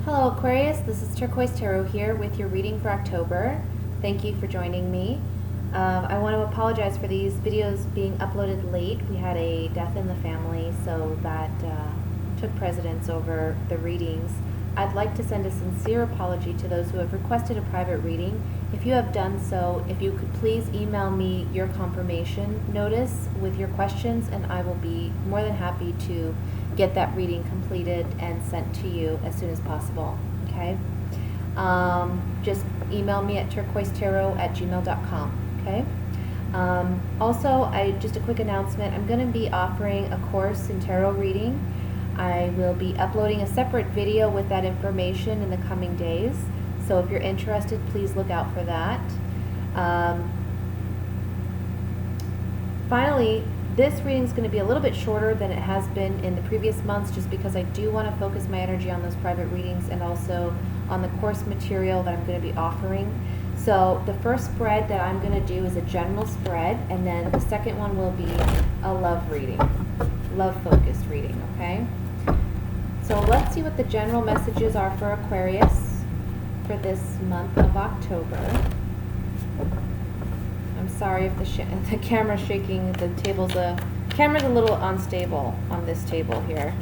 Hello Aquarius, this is Turquoise Tarot here with your reading for October. Thank you for joining me. I want to apologize for these videos being uploaded late. We had a death in the family, so that took precedence over the readings. I'd like to send a sincere apology to those who have requested a private reading. If you have done so, if you could please email me your confirmation notice with your questions, and I will be more than happy to get that reading completed and sent to you as soon as possible, okay? Just email me at turquoisetarot@gmail.com, okay? Also, just a quick announcement, I'm going to be offering a course in tarot reading. I will be uploading a separate video with that information in the coming days, so if you're interested, please look out for that. Finally, this reading is going to be a little bit shorter than it has been in the previous months, just because I do want to focus my energy on those private readings and also on the course material that I'm going to be offering. So the first spread that I'm going to do is a general spread, and then the second one will be a love reading, love-focused reading, okay? So let's see what the general messages are for Aquarius for this month of October. I'm sorry if the camera's shaking. The camera's a little unstable on this table here.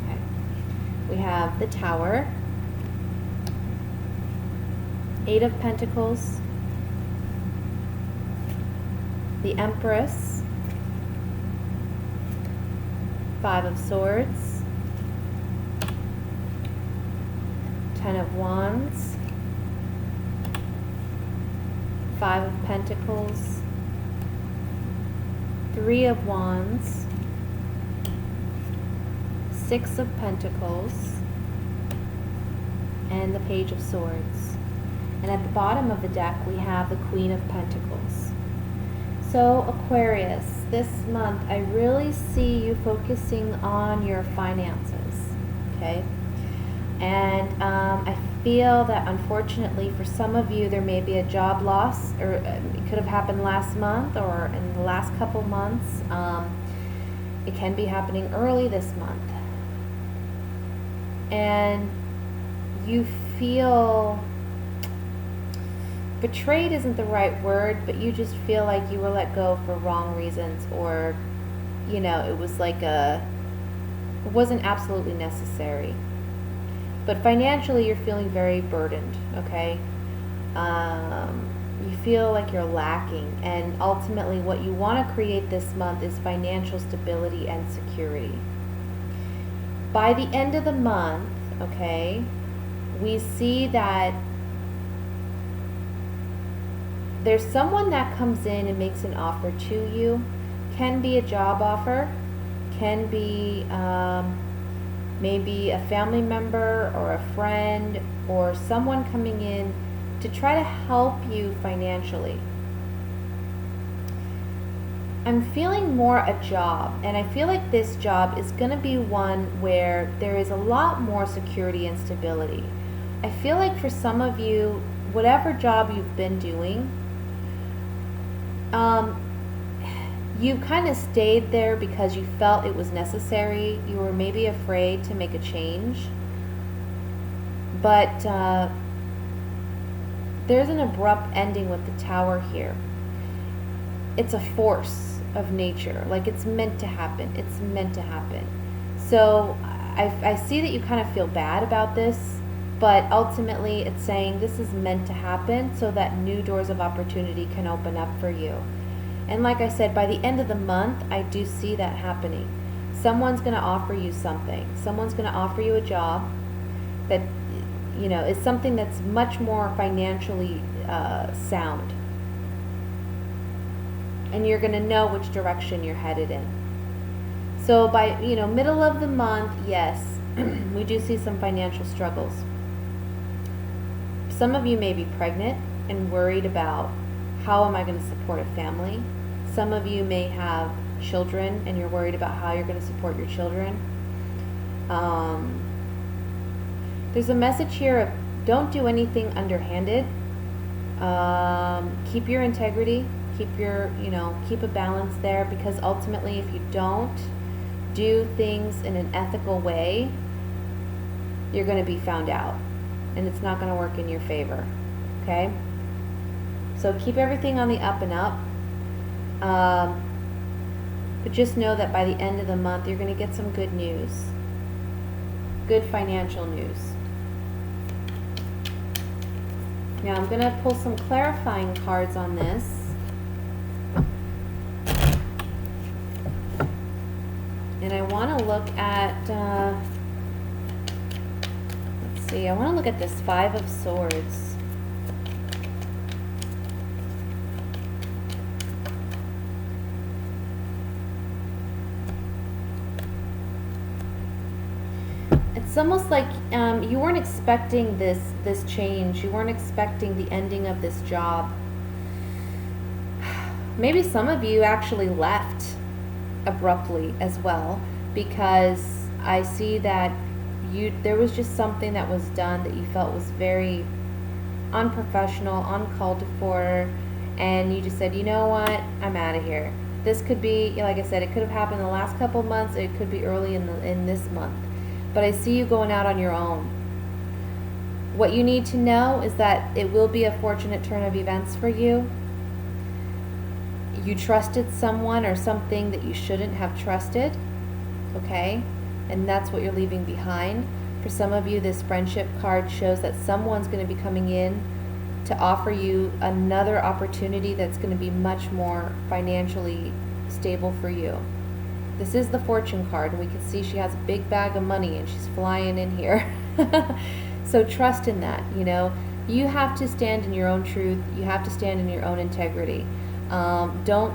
Okay. We have the Tower, Eight of Pentacles, the Empress, Five of Swords, Ten of Wands, Five of Pentacles, Three of Wands, Six of Pentacles, and the Page of Swords. And at the bottom of the deck, we have the Queen of Pentacles. So Aquarius, this month, I really see you focusing on your finances, okay? And I feel that unfortunately for some of you, there may be a job loss, or it could have happened last month or in the last couple months. It can be happening early this month. And you feel betrayed isn't the right word, but you just feel like you were let go for wrong reasons, or, you know, it was like it wasn't absolutely necessary. But financially, you're feeling very burdened, okay? You feel like you're lacking, and ultimately what you want to create this month is financial stability and security. By the end of the month, okay, we see that there's someone that comes in and makes an offer to you. Can be a job offer, can be maybe a family member or a friend or someone coming in to try to help you financially. I'm feeling more a job, and I feel like this job is going to be one where there is a lot more security and stability. I feel like for some of you, whatever job you've been doing, you kind of stayed there because you felt it was necessary. You were maybe afraid to make a change. But there's an abrupt ending with the Tower here. It's a force of nature. Like, it's meant to happen. It's meant to happen. So I see that you kind of feel bad about this, but ultimately it's saying this is meant to happen so that new doors of opportunity can open up for you. And like I said, by the end of the month, I do see that happening. Someone's going to offer you something. Someone's going to offer you a job that, you know, is something that's much more financially sound. And you're going to know which direction you're headed in. So by, you know, middle of the month, yes, we do see some financial struggles. Some of you may be pregnant and worried about, how am I going to support a family? Some of you may have children and you're worried about how you're going to support your children. There's a message here of don't do anything underhanded. Keep your integrity, keep your, keep a balance there, because ultimately if you don't do things in an ethical way, you're going to be found out, and it's not going to work in your favor. Okay? So keep everything on the up and up. But just know that by the end of the month, you're going to get some good news. Good financial news. Now I'm going to pull some clarifying cards on this. And I want to look at, let's see, I want to look at this Five of Swords. It's almost like you weren't expecting this change. You weren't expecting the ending of this job. Maybe some of you actually left abruptly as well, because I see that there was just something that was done that you felt was very unprofessional, uncalled for, and you just said, you know what, I'm out of here. This could be, like I said, it could have happened in the last couple of months, it could be early in this month. But I see you going out on your own. What you need to know is that it will be a fortunate turn of events for you. You trusted someone or something that you shouldn't have trusted, okay? And that's what you're leaving behind. For some of you, this friendship card shows that someone's going to be coming in to offer you another opportunity that's going to be much more financially stable for you. This is the fortune card, and we can see she has a big bag of money and she's flying in here. So trust in that, You have to stand in your own truth. You have to stand in your own integrity. Don't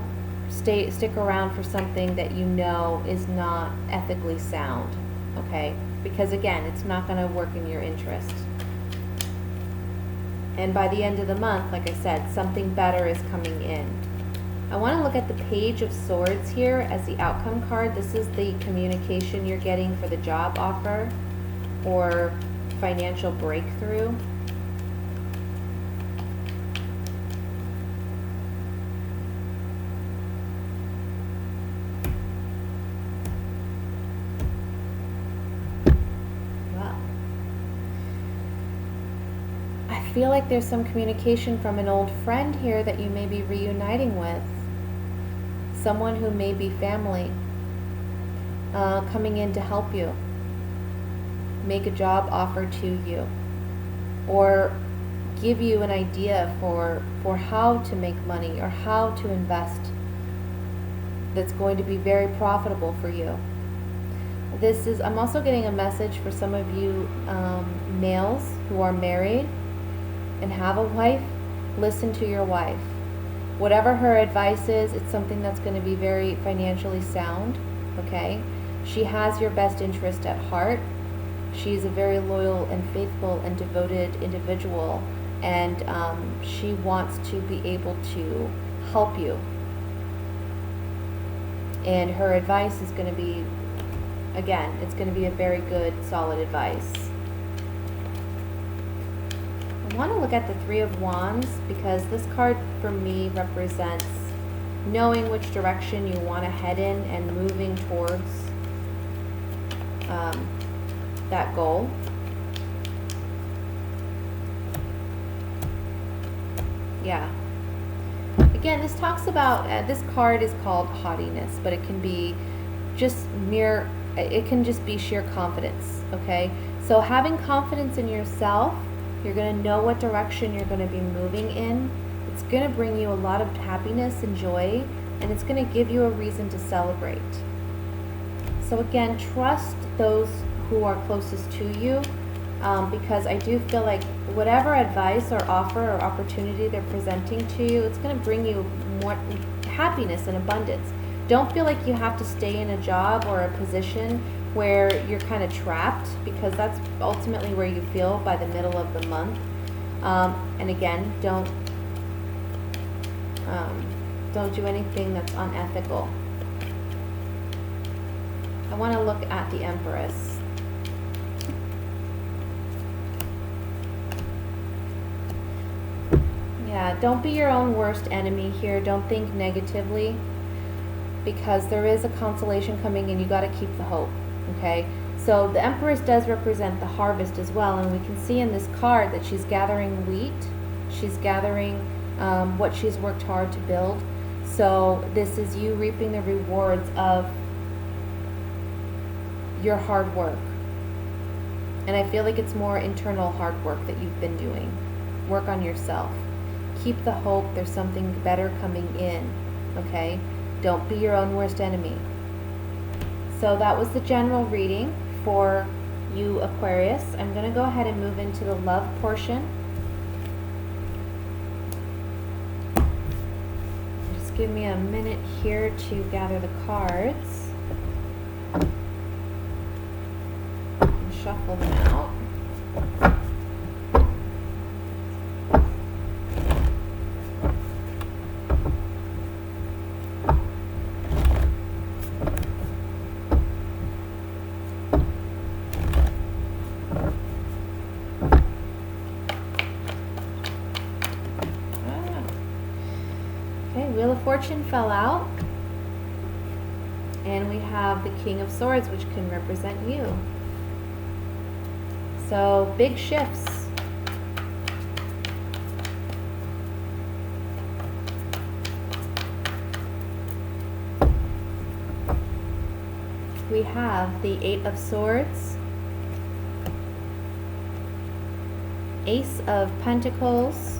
stick around for something that you know is not ethically sound, okay? Because again, it's not going to work in your interest. And by the end of the month, like I said, something better is coming in. I want to look at the Page of Swords here as the outcome card. This is the communication you're getting for the job offer or financial breakthrough. Wow. I feel like there's some communication from an old friend here that you may be reuniting with. Someone who may be family, coming in to help you, make a job offer to you, or give you an idea for how to make money or how to invest that's going to be very profitable for you. I'm also getting a message for some of you males who are married and have a wife. Listen to your wife. Whatever her advice is, it's something that's going to be very financially sound, okay? She has your best interest at heart. She's a very loyal and faithful and devoted individual, and she wants to be able to help you. And her advice is going to be, again, it's going to be a very good, solid advice. I want to look at the Three of Wands, because this card for me represents knowing which direction you want to head in and moving towards that goal. Yeah. Again, this talks about, this card is called haughtiness, but it can be just it can just be sheer confidence, okay? So having confidence in yourself, you're going to know what direction you're going to be moving in. It's going to bring you a lot of happiness and joy, and it's going to give you a reason to celebrate. So again, trust those who are closest to you, because I do feel like whatever advice or offer or opportunity they're presenting to you, it's going to bring you more happiness and abundance. Don't feel like you have to stay in a job or a position where you're kind of trapped, because that's ultimately where you feel by the middle of the month. And again, don't do anything that's unethical. I want to look at the Empress. Yeah, Yeah, don't be your own worst enemy here. Don't think negatively, because there is a consolation coming and you got to keep the hope, okay? So the Empress does represent the harvest as well, and we can see in this card that she's gathering wheat. She's gathering what she's worked hard to build. So this is you reaping the rewards of your hard work. And I feel like it's more internal hard work that you've been doing. Work on yourself. Keep the hope. There's something better coming in, okay? Don't be your own worst enemy. So that was the general reading for you, Aquarius. I'm going to go ahead and move into the love portion. Just give me a minute here to gather the cards and shuffle them out. Wheel of Fortune fell out, and we have the King of Swords, which can represent you. So big shifts. We have the Eight of Swords, Ace of Pentacles,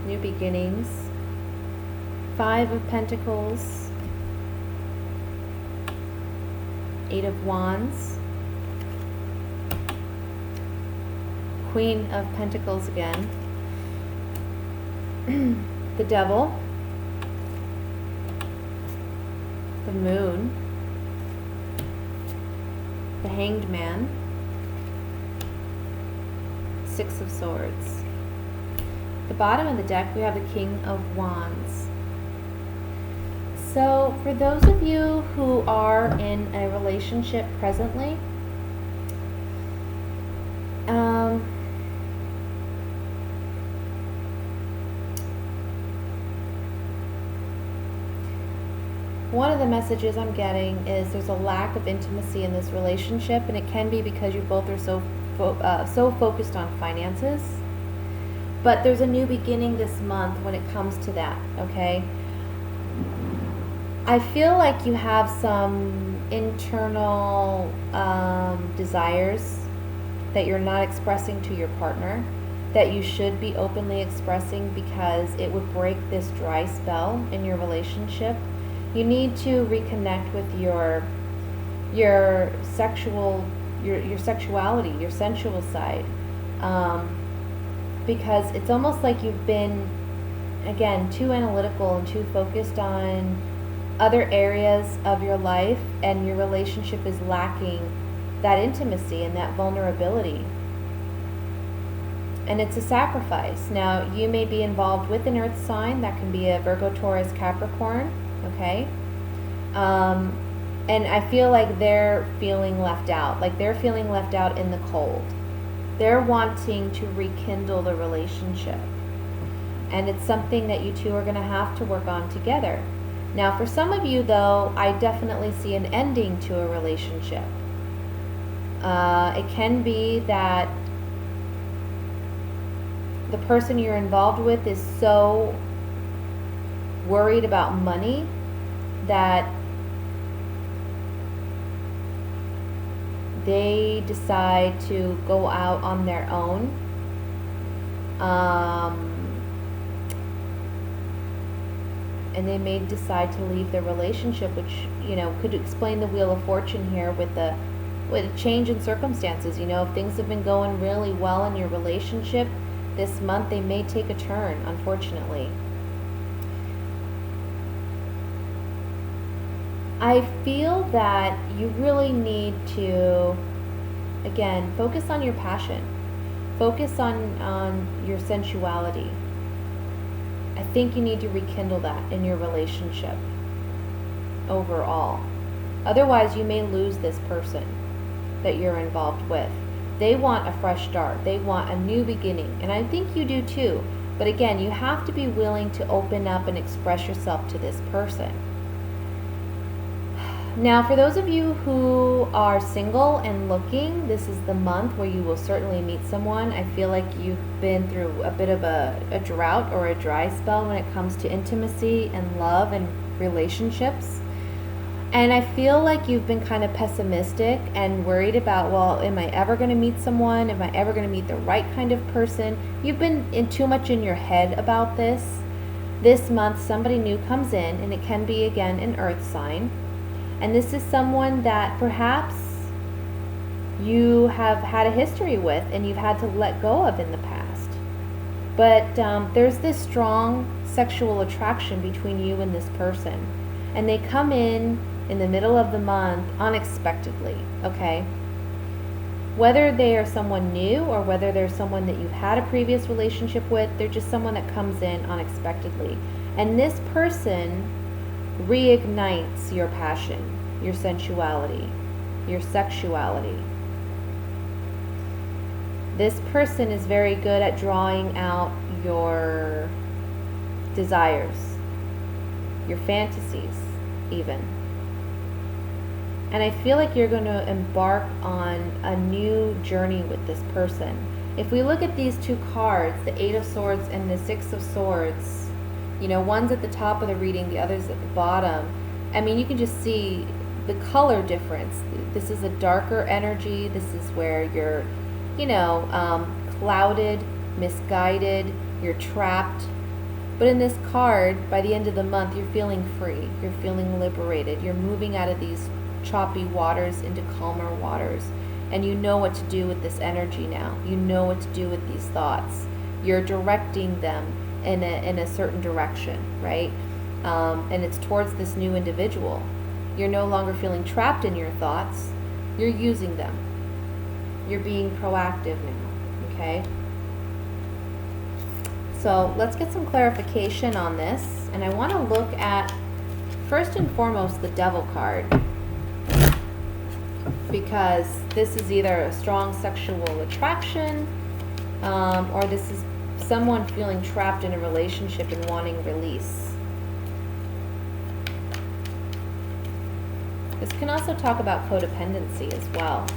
new beginnings, Five of Pentacles, Eight of Wands, Queen of Pentacles again, the Devil, the Moon, the Hanged Man, Six of Swords. At the bottom of the deck, we have the King of Wands. So for those of you who are in a relationship presently, one of the messages I'm getting is there's a lack of intimacy in this relationship, and it can be because you both are so focused on finances. But there's a new beginning this month when it comes to that, okay? I feel like you have some internal desires that you're not expressing to your partner, that you should be openly expressing, because it would break this dry spell in your relationship. You need to reconnect with your sexuality, your sensual side, because it's almost like you've been, again, too analytical and too focused on other areas of your life, and your relationship is lacking that intimacy and that vulnerability. And it's a sacrifice. Now, you may be involved with an earth sign. That can be a Virgo, Taurus, Capricorn, okay? And I feel like they're feeling left out. Like they're feeling left out in the cold. They're wanting to rekindle the relationship. And it's something that you two are going to have to work on together. Now, for some of you, though, I definitely see an ending to a relationship. It can be that the person you're involved with is so worried about money that they decide to go out on their own. And they may decide to leave their relationship, which, you know, could explain the Wheel of Fortune here with a change in circumstances. You know, if things have been going really well in your relationship this month, they may take a turn, unfortunately. I feel that you really need to, again, focus on your passion. Focus on your sensuality. I think you need to rekindle that in your relationship overall. Otherwise, you may lose this person that you're involved with. They want a fresh start. They want a new beginning. And I think you do too. But again, you have to be willing to open up and express yourself to this person. Now, for those of you who are single and looking, this is the month where you will certainly meet someone. I feel like you've been through a bit of a drought or a dry spell when it comes to intimacy and love and relationships. And I feel like you've been kind of pessimistic and worried about, well, am I ever going to meet someone? Am I ever going to meet the right kind of person? You've been too much in your head about this. This month, somebody new comes in, and it can be, again, an earth sign. And this is someone that perhaps you have had a history with and you've had to let go of in the past. But there's this strong sexual attraction between you and this person. And they come in the middle of the month unexpectedly, okay? Whether they are someone new or whether they're someone that you've had a previous relationship with, they're just someone that comes in unexpectedly. And this person reignites your passion, your sensuality, your sexuality. This person is very good at drawing out your desires, your fantasies even. And I feel like you're going to embark on a new journey with this person. If we look at these two cards, the Eight of Swords and the Six of Swords, you know, one's at the top of the reading, the other's at the bottom. I mean, you can just see the color difference. This is a darker energy. This is where you're, you know, clouded, misguided, you're trapped. But in this card, by the end of the month, you're feeling free. You're feeling liberated. You're moving out of these choppy waters into calmer waters. And you know what to do with this energy now. You know what to do with these thoughts. You're directing them in a certain direction, right? And it's towards this new individual. You're no longer feeling trapped in your thoughts. You're using them. You're being proactive now, okay? So let's get some clarification on this. And I want to look at, first and foremost, the Devil card. Because this is either a strong sexual attraction, or this is someone feeling trapped in a relationship and wanting release. This can also talk about codependency as well.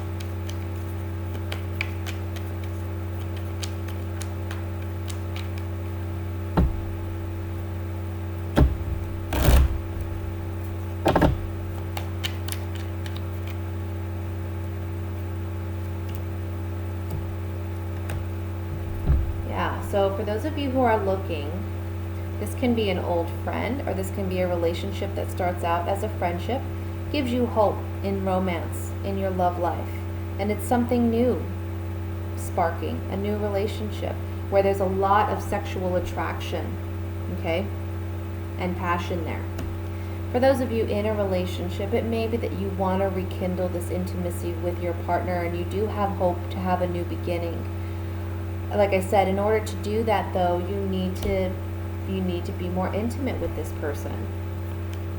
So for those of you who are looking, this can be an old friend, or this can be a relationship that starts out as a friendship, gives you hope in romance, in your love life. And it's something new, sparking, a new relationship, where there's a lot of sexual attraction, okay, and passion there. For those of you in a relationship, it may be that you want to rekindle this intimacy with your partner, and you do have hope to have a new beginning. Like I said, in order to do that, though, you need to be more intimate with this person.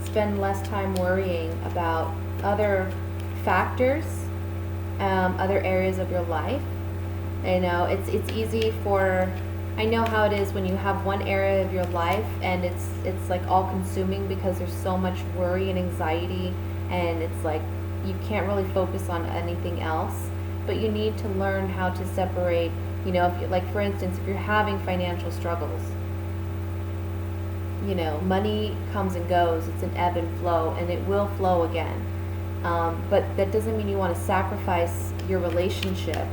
Spend less time worrying about other factors, other areas of your life. You know, it's easy for, I know how it is when you have one area of your life and it's like all consuming because there's so much worry and anxiety, and it's like you can't really focus on anything else. But you need to learn how to separate. You know, if you, like for instance, if you're having financial struggles, you know, money comes and goes. It's an ebb and flow, and it will flow again. But that doesn't mean you want to sacrifice your relationship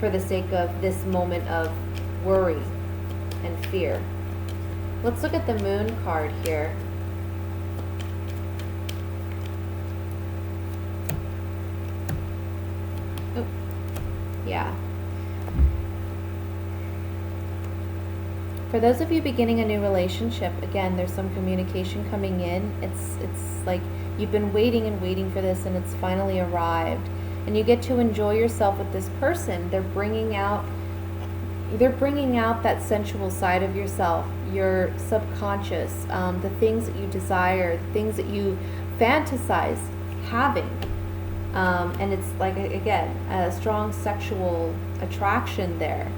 for the sake of this moment of worry and fear. Let's look at the Moon card here. Oh, yeah. For those of you beginning a new relationship, again, there's some communication coming in. It's like you've been waiting and waiting for this, and it's finally arrived. And you get to enjoy yourself with this person. They're bringing out that sensual side of yourself, your subconscious, the things that you desire, the things that you fantasize having. And it's like, again, a strong sexual attraction there.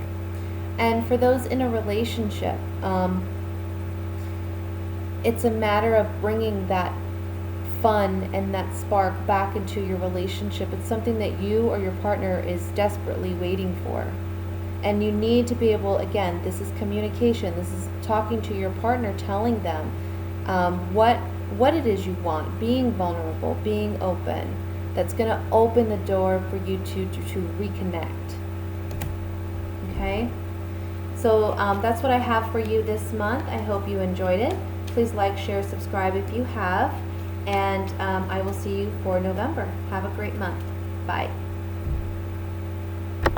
And for those in a relationship, it's a matter of bringing that fun and that spark back into your relationship. It's something that you or your partner is desperately waiting for. And you need to be able, again, this is communication. This is talking to your partner, telling them what it is you want, being vulnerable, being open. That's going to open the door for you to reconnect. Okay? So that's what I have for you this month. I hope you enjoyed it. Please like, share, subscribe if you have. And I will see you for November. Have a great month. Bye.